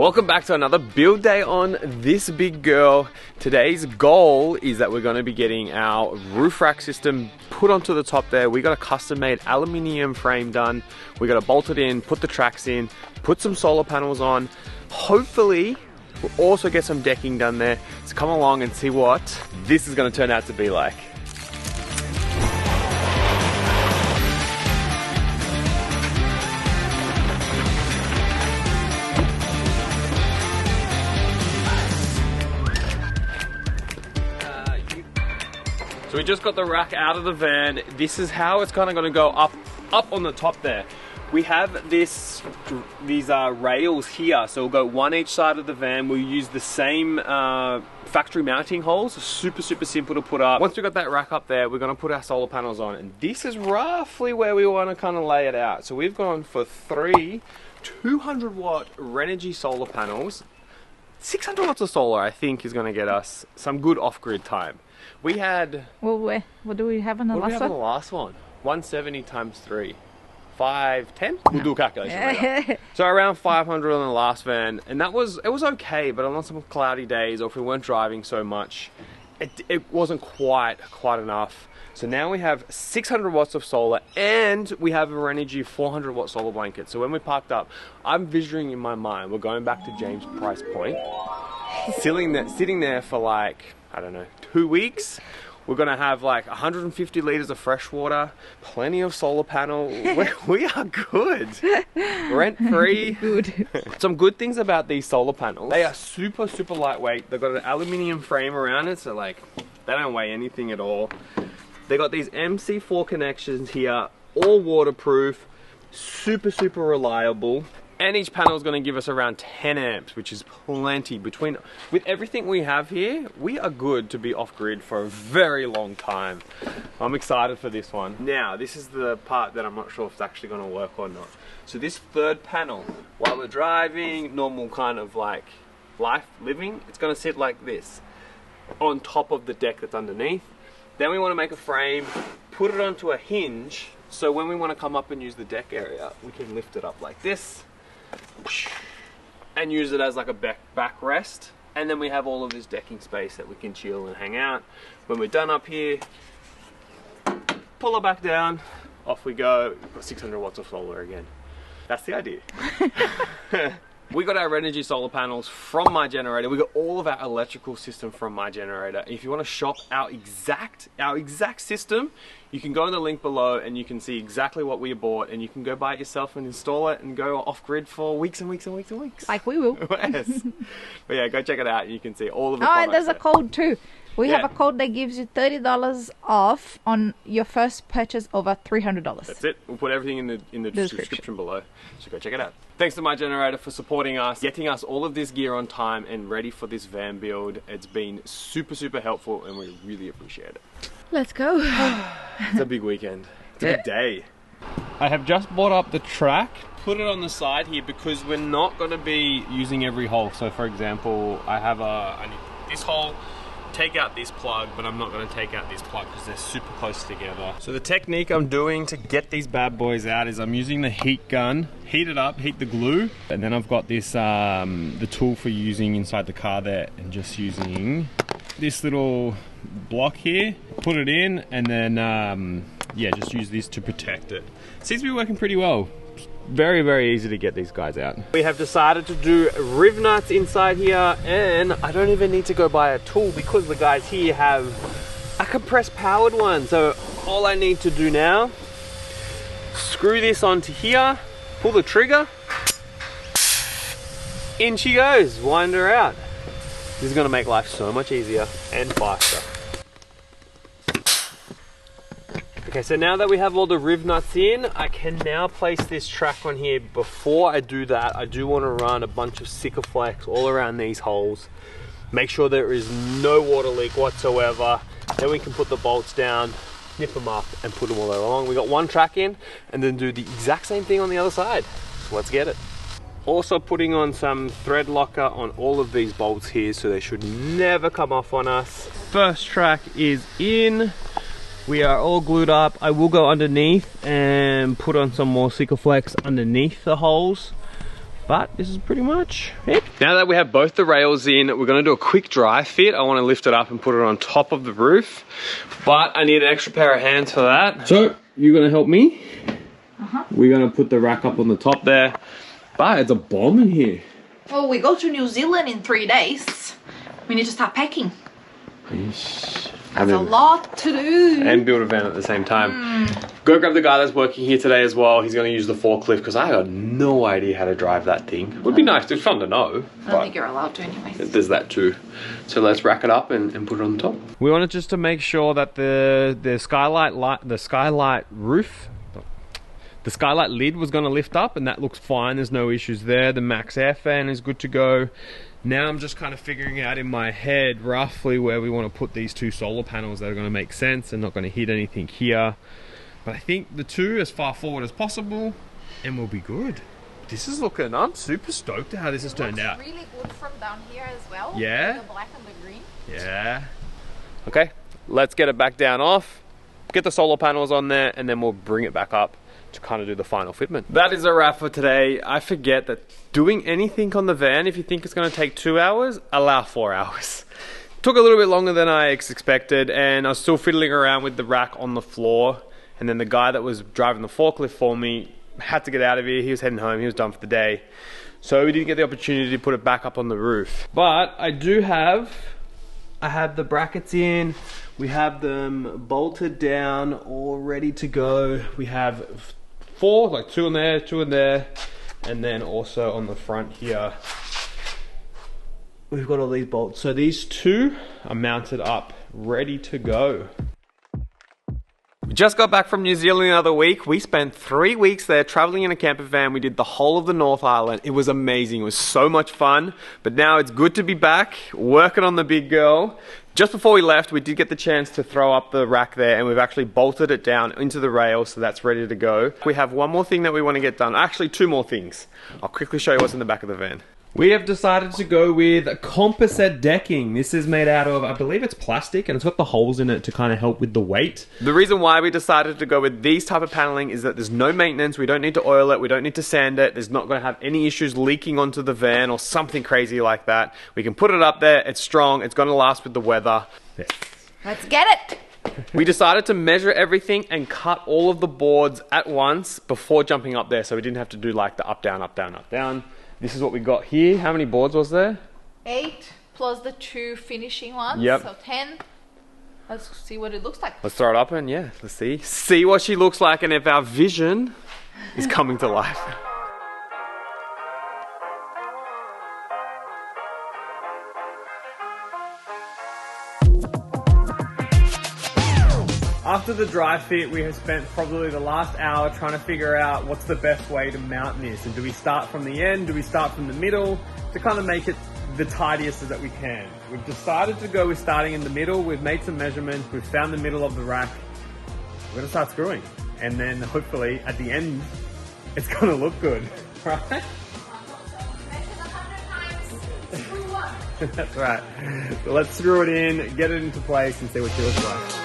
Welcome back to another build day on this big girl. Today's goal is that we're going to be getting our roof rack system put onto the top there. We got a custom made aluminium frame done. We got to bolt it in, put the tracks in, put some solar panels on. Hopefully we'll also get some decking done there. So come along and see what this is going to turn out to be like. So we just got the rack out of the van. This is how it's kind of going to go up on the top there. We have these rails here, so we'll go one each side of the van. We'll use the same factory mounting holes. Super simple to put up. Once we've got that rack up there, we're going to put our solar panels on, and this is roughly where we want to kind of lay it out. So we've gone for 3 200-watt Renogy solar panels. 600 watts of solar, I think, is going to get us some good off-grid time. We had... Well, what do we have in the last one? What do we have in the last one? 170 times 3. 510? We'll do a calculation later. So around 500 on the last van, and it was okay, but on some cloudy days, or if we weren't driving so much, it wasn't quite enough. So now we have 600 watts of solar, and we have a Renogy 400 watt solar blanket. So when we parked up, I'm visualizing in my mind, we're going back to James Price Point, sitting there for like, I don't know, 2 weeks. We're gonna have like 150 liters of fresh water, plenty of solar panel. We are good. Rent free. Good. Some good things about these solar panels. They are super lightweight. They've got an aluminium frame around it, so like they don't weigh anything at all. They got these MC4 connections here, all waterproof, super reliable. And each panel is going to give us around 10 amps, which is plenty. With everything we have here, we are good to be off-grid for a very long time. I'm excited for this one. Now, this is the part that I'm not sure if it's actually going to work or not. So this third panel, while we're driving, normal kind of like living, it's going to sit like this on top of the deck that's underneath. Then we want to make a frame, put it onto a hinge, so when we want to come up and use the deck area, we can lift it up like this and use it as like a backrest, and then we have all of this decking space that we can chill and hang out. When we're done up here, pull it back down, off we go. We've got 600 watts of solar again. That's the idea. We got our Renogy solar panels from My Generator. We got all of our electrical system from My Generator. If you want to shop our exact system, you can go in the link below and you can see exactly what we bought, and you can go buy it yourself and install it and go off grid for weeks and weeks. Like we will. Yes. But yeah, go check it out and you can see all of the products. Oh, and there's a code too. We have a code that gives you $30 off on your first purchase over $300. That's it. We'll put everything in the description below. So go check it out. Thanks to My Generator for supporting us, getting us all of this gear on time and ready for this van build. It's been super helpful, and we really appreciate it. Let's go. It's a big weekend. It's a big day. I have just bought up the track, put it on the side here because we're not going to be using every hole. So for example, I need this hole, take out this plug, but I'm not going to take out this plug because they're super close together. So the technique I'm doing to get these bad boys out is I'm using the heat gun, heat it up, heat the glue, and then I've got this the tool for using inside the car there, and just using this little block here, put it in, and then yeah, just use this to protect it. Seems to be working pretty well. Very easy to get these guys out. We have decided to do riv nuts inside here, and I don't even need to go buy a tool because the guys here have a compressed powered one. So all I need to do now, screw this onto here, pull the trigger, in she goes, wind her out. This is going to make life so much easier and faster. Okay, so now that we have all the riv nuts in, I can now place this track on here. Before I do that, I do want to run a bunch of Sikaflex all around these holes. Make sure there is no water leak whatsoever. Then we can put the bolts down, nip them up, and put them all along. We got one track in, and then do the exact same thing on the other side. So let's get it. Also putting on some thread locker on all of these bolts here, so they should never come off on us. First track is in. We are all glued up. I will go underneath and put on some more Sikaflex underneath the holes. But this is pretty much it. Now that we have both the rails in, we're gonna do a quick dry fit. I wanna lift it up and put it on top of the roof, but I need an extra pair of hands for that. So, you're gonna help me? We're gonna put the rack up on the top there. But it's a bomb in here. Well, we go to New Zealand in 3 days. We need to start packing. There's a lot to do. And build a van at the same time. Go grab the guy that's working here today as well. He's going to use the forklift because I got no idea how to drive that thing. It would be nice. It's fun to know. I don't think you're allowed to anyways. There's that too. So let's rack it up and put it on the top. We wanted just to make sure that the skylight lid was going to lift up, and that looks fine. There's no issues there. The max air fan is good to go. Now I'm just kind of figuring out in my head roughly where we want to put these 2 solar panels that are going to make sense and not going to hit anything here. But I think the 2 as far forward as possible and we'll be good. This is looking, I'm super stoked at how this has turned out. It's really good from down here as well. Yeah. The black and the green. Yeah. Okay, let's get it back down off, get the solar panels on there, and then we'll bring it back up to kind of do the final fitment. That is a wrap for today. I forget that doing anything on the van, if you think it's going to take 2 hours, allow 4 hours. Took a little bit longer than I expected, and I was still fiddling around with the rack on the floor, and then the guy that was driving the forklift for me had to get out of here. He was heading home. He was done for the day. So we didn't get the opportunity to put it back up on the roof. But I have the brackets in. We have them bolted down, all ready to go. We have 4, like 2 in there, 2 in there, and then also on the front here, we've got all these bolts. So these 2 are mounted up, ready to go. We just got back from New Zealand the other week. We spent 3 weeks there traveling in a camper van. We did the whole of the North Island. It was amazing. It was so much fun. But now it's good to be back, working on the big girl. Just before we left, we did get the chance to throw up the rack there, and we've actually bolted it down into the rail, so that's ready to go. We have one more thing that we want to get done. Actually, 2 more things. I'll quickly show you what's in the back of the van. We have decided to go with composite decking. This is made out of, I believe it's plastic, and it's got the holes in it to kind of help with the weight. The reason why we decided to go with these type of paneling is that there's no maintenance. We don't need to oil it. We don't need to sand it. There's not going to have any issues leaking onto the van or something crazy like that. We can put it up there. It's strong. It's going to last with the weather. Yeah. Let's get it. We decided to measure everything and cut all of the boards at once before jumping up there, so we didn't have to do like the up, down, up, down, up, down. This is what we got here. How many boards was there? 8 plus the 2 finishing ones. Yep. So 10. Let's see what it looks like. Let's throw it up and yeah, let's see. See what she looks like and if our vision is coming to life. After the dry fit, we have spent probably the last hour trying to figure out what's the best way to mount this. And do we start from the end? Do we start from the middle? To kind of make it the tidiest that we can. We've decided to go with starting in the middle. We've made some measurements. We've found the middle of the rack. We're gonna start screwing. And then hopefully at the end, it's gonna look good, right? That's right. So let's screw it in, get it into place and see what she looks like.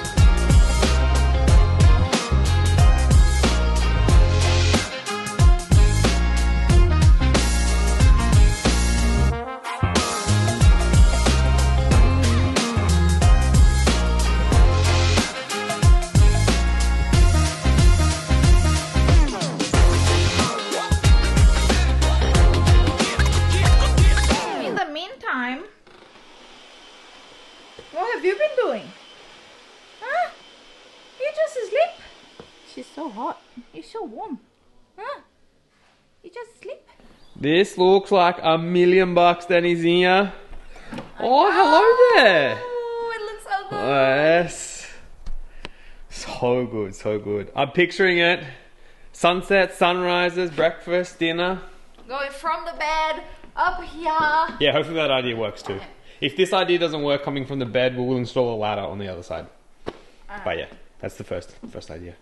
What have you been doing? Huh? You just asleep? She's so hot. You're so warm. Huh? You just asleep? This looks like $1 million, Danizinha. Oh, hello there. Oh, it looks so good. Yes. So good, so good. I'm picturing it. Sunset, sunrises, breakfast, dinner. Going from the bed up here. Yeah, hopefully that idea works too. If this idea doesn't work coming from the bed, we'll install a ladder on the other side. But yeah, that's the first idea.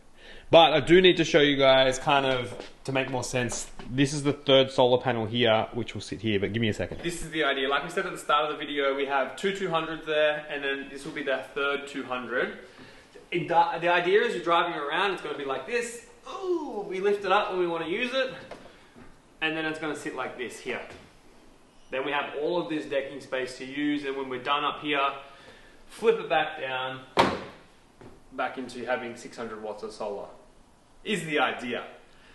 But I do need to show you guys kind of, to make more sense, this is the 3rd solar panel here, which will sit here, but give me a second. This is the idea. Like we said at the start of the video, we have 2 200s there, and then this will be the 3rd 200. The idea is you're driving around, it's going to be like this. Ooh, we lift it up when we want to use it. and then it's going to sit like this here. Then we have all of this decking space to use, and when we're done up here, flip it back down, back into having 600 watts of solar. Is the idea.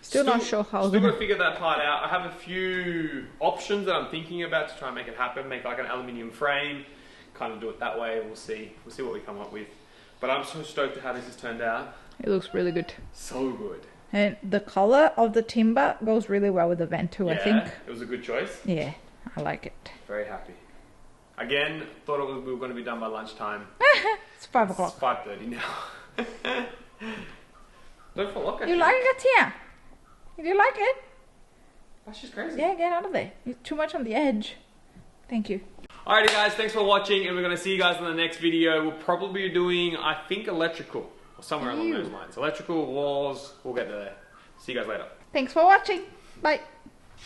Still not sure how. Still got to figure that part out. I have a few options that I'm thinking about to try and make it happen. Make like an aluminium frame, kind of do it that way. We'll see what we come up with. But I'm so stoked at how this has turned out. It looks really good. So good. And the color of the timber goes really well with the vent too, I think. It was a good choice. Yeah, I like it. Very happy. Again, thought we were going to be done by lunchtime. It's 5 o'clock. It's 5:30 now. Don't fall off. You like it, Gatinha? Do you like it? That's just crazy. Yeah, get out of there. You're too much on the edge. Thank you. Alrighty guys, thanks for watching, and we're going to see you guys in the next video. We'll probably be doing, I think, electrical. Or somewhere along those lines. Electrical, walls, we'll get there. See you guys later. Thanks for watching. Bye.